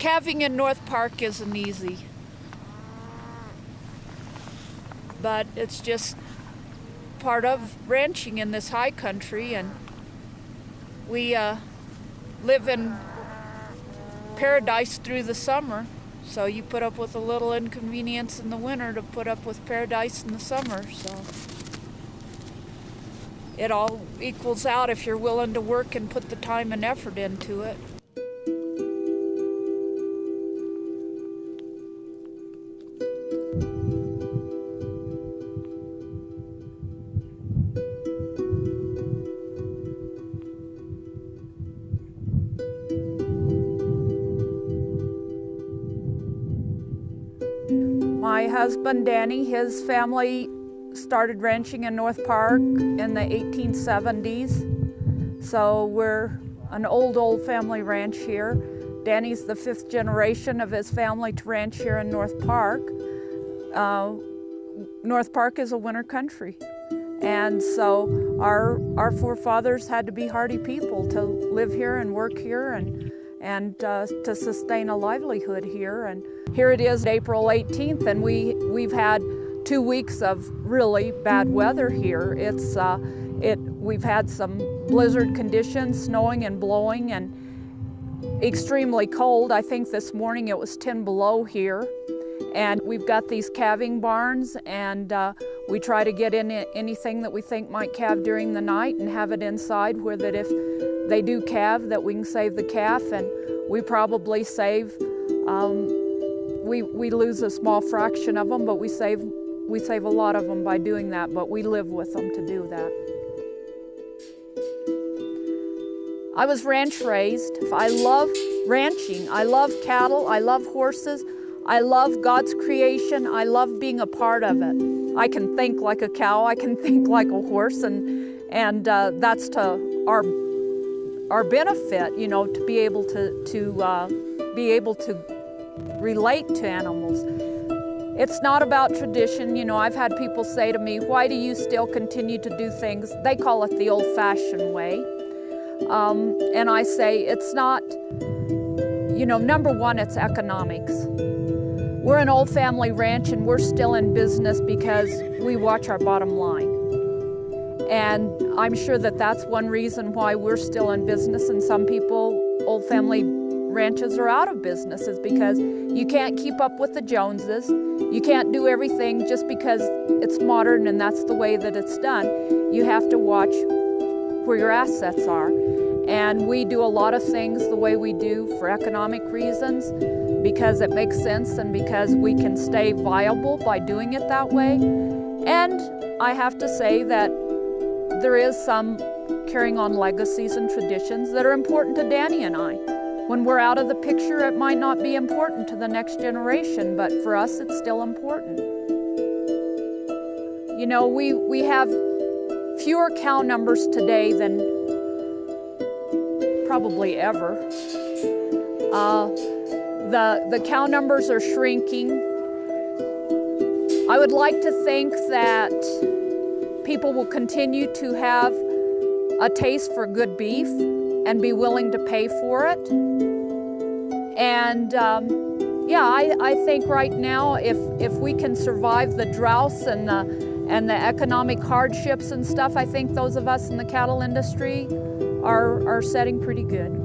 Calving in North Park isn't easy, but it's just part of ranching in this high country, and we live in paradise through the summer, so you put up with a little inconvenience in the winter to put up with paradise in the summer, so it all equals out if you're willing to work and put the time and effort into it. My husband, Danny, his family started ranching in North Park in the 1870s. So we're an old family ranch here. Danny's the 5th generation of his family to ranch here in North Park. North Park is a winter country. And so our forefathers had to be hardy people to live here and work here and to sustain a livelihood here. And here it is April 18th, and we've had 2 weeks of really bad weather here. We've had some blizzard conditions, snowing and blowing, and extremely cold. I think this morning it was 10 below here. And we've got these calving barns, and we try to get in anything that we think might calve during the night and have it inside, where that if they do calve, that we can save the calf. And we probably save, we lose a small fraction of them, but we save a lot of them by doing that, but we live with them to do that. I was ranch raised. I love ranching. I love cattle. I love horses. I love God's creation. I love being a part of it. I can think like a cow. I can think like a horse, and that's to our benefit, you know, to be able to relate to animals. It's not about tradition. You know, I've had people say to me, why do you still continue to do things? They call it the old-fashioned way. And I say it's not, you know, number one, it's economics. We're an old family ranch, and we're still in business because we watch our bottom line. And I'm sure that that's one reason why we're still in business, and some people, old family ranches are out of business, is because you can't keep up with the Joneses. You can't do everything just because it's modern and that's the way that it's done. You have to watch where your assets are. And we do a lot of things the way we do for economic reasons, because it makes sense and because we can stay viable by doing it that way. And I have to say that there is some carrying on legacies and traditions that are important to Danny and I. When we're out of the picture, it might not be important to the next generation, but for us, it's still important. You know, we have fewer cow numbers today than probably ever. The cow numbers are shrinking. I would like to think that people will continue to have a taste for good beef and be willing to pay for it. And yeah, I think right now, if we can survive the droughts and the economic hardships and stuff, I think those of us in the cattle industry are setting pretty good.